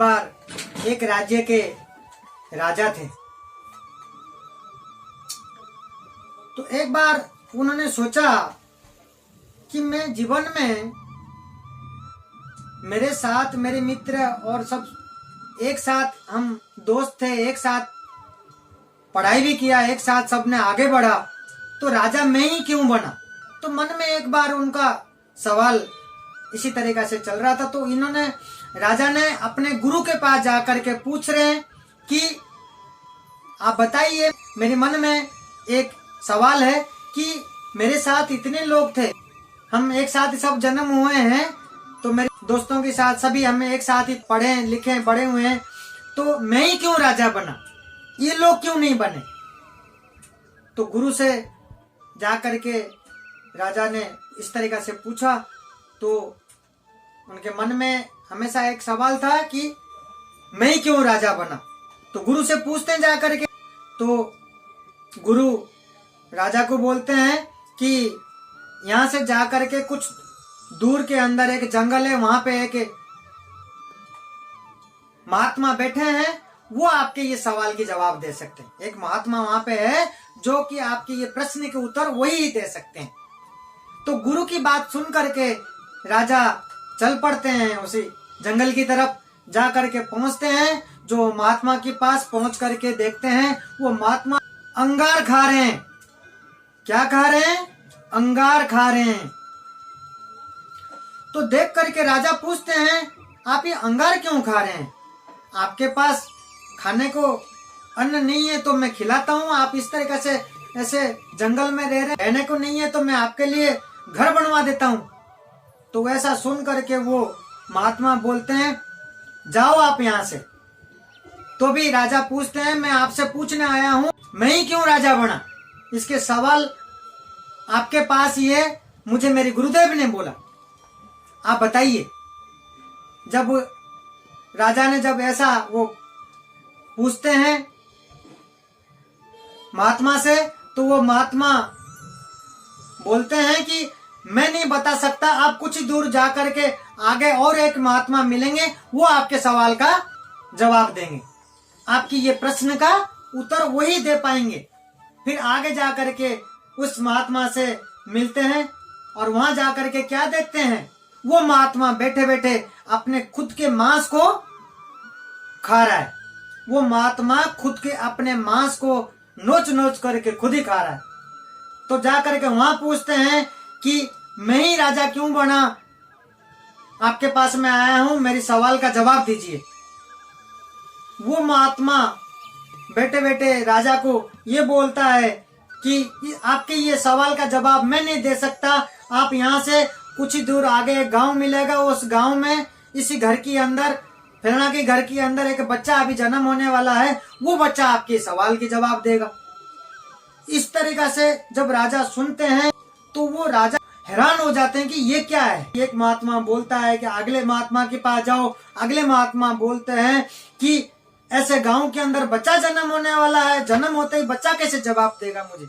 बार एक राज्य के राजा थे। तो एक बार उन्होंने सोचा कि मैं जीवन में मेरे साथ मेरे मित्र और सब एक साथ, हम दोस्त थे, एक साथ पढ़ाई भी किया, एक साथ सबने आगे बढ़ा, तो राजा मैं ही क्यों बना। तो मन में एक बार उनका सवाल इसी तरीका से चल रहा था। तो इन्होंने, राजा ने अपने गुरु के पास जाकर के पूछ रहे हैं कि आप बताइए, मेरे मन में एक सवाल है कि मेरे साथ इतने लोग थे, हम एक साथ ही सब जन्म हुए हैं, तो मेरे दोस्तों के साथ सभी हमें एक साथ ही पढ़े लिखे बड़े हुए हैं, तो मैं ही क्यों राजा बना, ये लोग क्यों नहीं बने। तो गुरु से जाकर के राजा ने इस तरीका से पूछा। तो उनके मन में हमेशा एक सवाल था कि मैं ही क्यों राजा बना। तो गुरु से पूछते हैं जाकर के, तो गुरु राजा को बोलते हैं कि यहाँ से जाकर के कुछ दूर के अंदर एक जंगल है, वहां पे एक महात्मा बैठे हैं, वो आपके ये सवाल के जवाब दे सकते हैं। एक महात्मा वहां पे है जो कि आपके ये प्रश्न के उत्तर वही दे सकते हैं। तो गुरु की बात सुन करके राजा चल पड़ते हैं, उसी जंगल की तरफ जा करके पहुंचते हैं। जो महात्मा के पास पहुंच करके देखते हैं वो महात्मा अंगार खा रहे हैं। क्या खा रहे हैं? अंगार खा रहे हैं। तो देख करके राजा पूछते हैं, आप ये अंगार क्यों खा रहे हैं? आपके पास खाने को अन्न नहीं है तो मैं खिलाता हूँ, आप इस तरीके से ऐसे जंगल में रहने को नहीं है तो मैं आपके लिए घर बनवा देता हूँ। तो ऐसा सुन करके वो महात्मा बोलते हैं, जाओ आप यहाँ से। तो भी राजा पूछते हैं, मैं आपसे पूछने आया हूँ, मैं ही क्यों राजा बना, इसके सवाल आपके पास ही है, मुझे मेरे गुरुदेव ने बोला, आप बताइए। जब राजा ने जब ऐसा वो पूछते हैं महात्मा से, तो वो महात्मा बोलते हैं कि मैं नहीं बता सकता, आप कुछ ही दूर जाकर के आगे और एक महात्मा मिलेंगे, वो आपके सवाल का जवाब देंगे, आपकी ये प्रश्न का उत्तर वही दे पाएंगे। फिर आगे जाकर के उस महात्मा से मिलते हैं और वहां जाकर के क्या देखते हैं, वो महात्मा बैठे बैठे अपने खुद के मांस को खा रहा है। वो महात्मा खुद के अपने मांस को नोच नोच करके खुद ही खा रहा है। तो जाकर के वहां पूछते हैं कि मैं ही राजा क्यों बना, आपके पास मैं आया हूं, मेरी सवाल का जवाब दीजिए। वो महात्मा बैठे बैठे राजा को ये बोलता है कि आपके ये सवाल का जवाब मैं नहीं दे सकता, आप यहाँ से कुछ ही दूर आगे एक गांव मिलेगा, उस गांव में इसी घर के अंदर, फलाना के घर के अंदर एक बच्चा अभी जन्म होने वाला है, वो बच्चा आपके सवाल के जवाब देगा। इस तरीका से जब राजा सुनते हैं तो वो राजा हैरान हो जाते हैं कि ये क्या है। एक महात्मा बोलता है कि अगले महात्मा के पास जाओ, अगले महात्मा बोलते हैं कि ऐसे गांव के अंदर बच्चा जन्म होने वाला है, जन्म होते ही बच्चा कैसे जवाब देगा मुझे।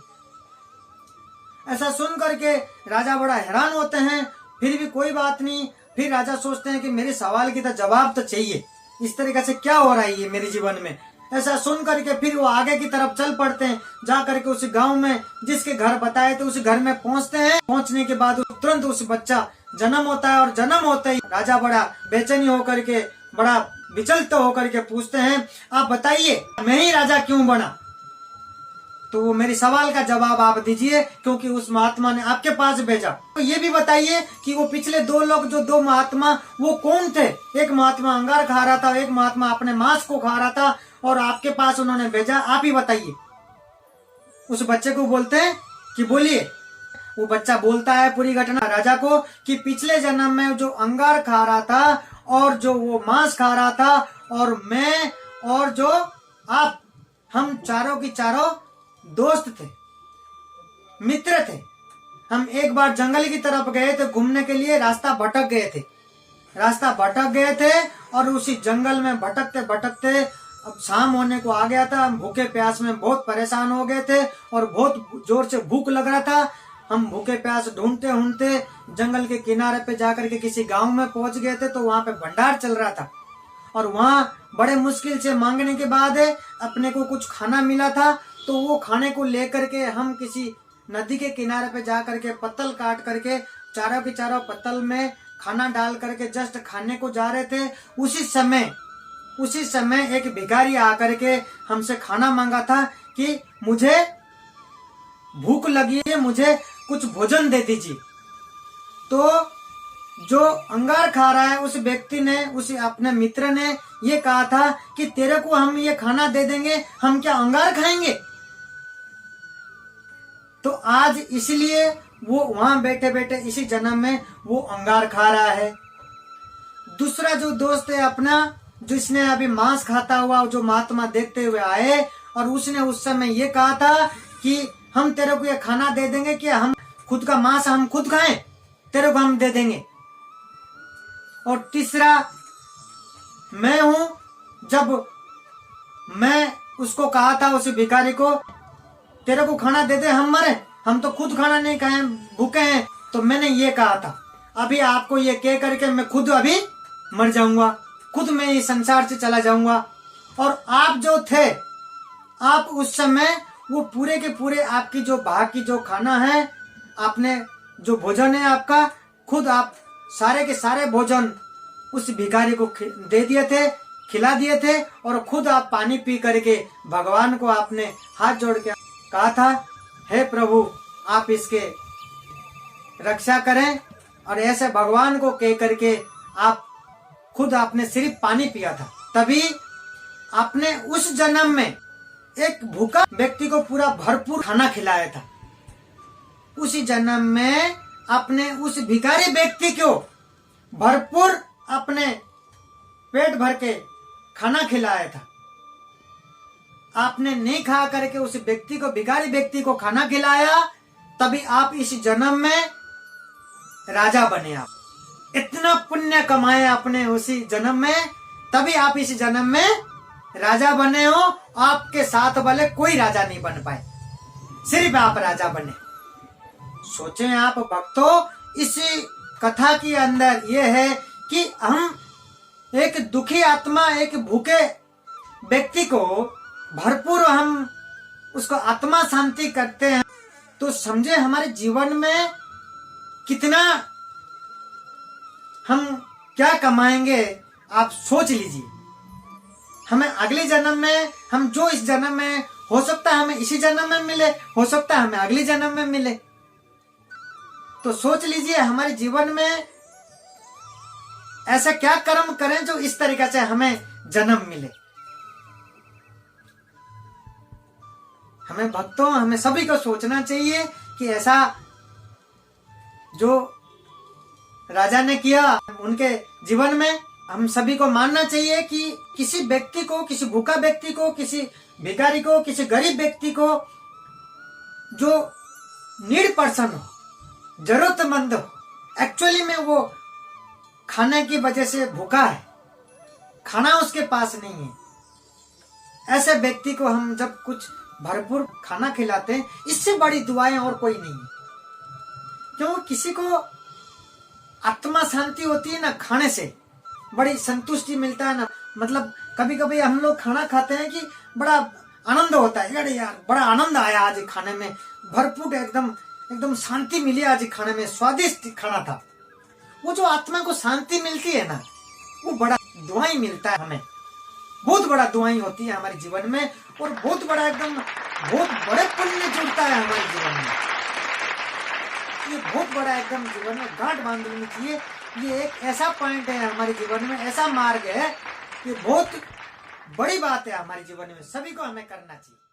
ऐसा सुन करके राजा बड़ा हैरान होते हैं, फिर भी कोई बात नहीं। फिर राजा सोचते हैं कि मेरे सवाल की तो जवाब तो चाहिए, इस तरीके से क्या हो रहा है ये मेरे जीवन में। ऐसा सुन करके फिर वो आगे की तरफ चल पड़ते हैं, जा करके उस गांव में जिसके घर बताए थे उस घर में पहुंचते हैं। पहुंचने के बाद तुरंत उस बच्चा जन्म होता है और जन्म होते ही राजा बड़ा बेचैनी होकर के, बड़ा विचलित होकर के पूछते हैं, आप बताइए मैं ही राजा क्यों बना। तो वो मेरी सवाल का जवाब आप दीजिए, क्योंकि उस महात्मा ने आपके पास भेजा। तो ये भी बताइए कि वो पिछले दो लोग, जो दो महात्मा, वो कौन थे। एक महात्मा अंगार खा रहा था, एक महात्मा अपने मांस को खा रहा था, और आपके पास उन्होंने भेजा, आप ही बताइए। उस बच्चे को बोलते हैं कि बोलिए। वो बच्चा बोलता है पूरी घटना राजा को कि पिछले जन्म में जो अंगार खा रहा था और जो वो मांस खा रहा था, और मैं और जो आप, हम चारों की चारों दोस्त थे, मित्र थे। हम एक बार जंगल की तरफ गए थे घूमने के लिए, रास्ता भटक गए थे और उसी जंगल में भटकते भटकते अब शाम होने को आ गया था। हम भूखे प्यास में बहुत परेशान हो गए थे और बहुत जोर से भूख लग रहा था। हम भूखे प्यास ढूंढते ढूंढते जंगल के किनारे पे जाकर के किसी गांव में पहुंच गए थे। तो वहां पे भंडार चल रहा था और वहाँ बड़े मुश्किल से मांगने के बाद अपने को कुछ खाना मिला था। तो वो खाने को लेकर के हम किसी नदी के किनारे पे जा करके पत्तल काट करके चारों के चारों पत्तल में खाना डाल करके जस्ट खाने को जा रहे थे। उसी समय एक भिखारी आकर के हमसे खाना मांगा था कि मुझे भूख लगी है, मुझे कुछ भोजन दे दीजिए। तो जो अंगार खा रहा है उस व्यक्ति ने, उस अपने मित्र ने ये कहा था कि तेरे को हम ये खाना दे देंगे, हम क्या अंगार खाएंगे। तो आज इसलिए वो वहां बैठे बैठे इसी जन्म में वो अंगार खा रहा है। दूसरा जो दोस्त है अपना, जिसने अभी मांस खाता हुआ जो महात्मा देखते हुए आए, और उसने उस समय ये कहा था कि हम तेरे को ये खाना दे देंगे कि हम खुद का मांस हम खुद खाएं, तेरे को हम दे देंगे। और तीसरा मैं हूं, जब मैं उसको कहा था उस भिखारी को तेरे को खाना दे दे, हम मरे, हम तो खुद खाना नहीं खाए, भूखे हैं। तो मैंने ये कहा था अभी आपको ये कह करके मैं खुद अभी मर जाऊंगा, खुद मैं इस संसार से चला जाऊंगा। और आप जो थे, आप उस समय वो पूरे के पूरे आपकी जो भाग की जो खाना है, आपने जो भोजन है आपका, खुद आप सारे के सारे भोजन उस भिखारी को दे दिए थे, खिला दिए थे। और खुद आप पानी पी करके भगवान को आपने हाथ जोड़ के कहा था, हे प्रभु आप इसके रक्षा करें। और ऐसे भगवान को कह करके आप खुद आपने सिर्फ पानी पिया था। तभी आपने उस जन्म में एक भूखा व्यक्ति को पूरा भरपूर खाना खिलाया था। उसी जन्म में आपने उस भिखारी व्यक्ति को भरपूर अपने पेट भर के खाना खिलाया था। आपने नहीं खा करके उस व्यक्ति को, भिखारी व्यक्ति को खाना खिलाया, तभी आप इस जन्म में राजा बने। आप इतना पुण्य कमाए आपने उसी जन्म में, तभी आप इस जन्म में राजा बने हो। आपके साथ वाले कोई राजा नहीं बन पाए, सिर्फ आप राजा बने। सोचें आप भक्तों, इसी कथा के अंदर यह है कि हम एक दुखी आत्मा, एक भूखे व्यक्ति को भरपूर हम उसको आत्मा शांति करते हैं, तो समझे हमारे जीवन में कितना हम क्या कमाएंगे। आप सोच लीजिए, हमें अगले जन्म में, हम जो इस जन्म में, हो सकता है हमें इसी जन्म में मिले, हो सकता है हमें अगले जन्म में मिले। तो सोच लीजिए हमारे जीवन में ऐसा क्या कर्म करें जो इस तरीके से हमें जन्म मिले। हमें भक्तों, हमें सभी को सोचना चाहिए कि ऐसा जो राजा ने किया उनके जीवन में, हम सभी को मानना चाहिए कि किसी व्यक्ति को, किसी भूखा व्यक्ति को, किसी भिखारी को, किसी गरीब व्यक्ति को, जो नीड पर्सन हो, जरूरतमंद हो, एक्चुअली में वो खाने की वजह से भूखा है, खाना उसके पास नहीं है, ऐसे व्यक्ति को हम जब कुछ भरपूर खाना खिलाते हैं, इससे बड़ी दुआएं और कोई नहीं है। क्यों? किसी को आत्मा शांति होती है ना खाने से, बड़ी संतुष्टि मिलता है ना। मतलब कभी कभी हम लोग खाना खाते हैं कि बड़ा आनंद होता है, यार बड़ा आनंद आया आज खाने में, भरपूर एकदम शांति मिली आज खाने में, स्वादिष्ट खाना था। वो जो आत्मा को शांति मिलती है ना, वो बड़ा दुआई मिलता है हमें, बहुत बड़ा दुआई होती है हमारे जीवन में, और बहुत बड़ा बहुत बड़े पुण्य जुड़ता है हमारे जीवन में। ये बहुत बड़ा जीवन में गांठ बांध लेनी चाहिए। ये एक ऐसा पॉइंट है हमारे जीवन में, ऐसा मार्ग है, ये बहुत बड़ी बात है हमारे जीवन में, सभी को हमें करना चाहिए।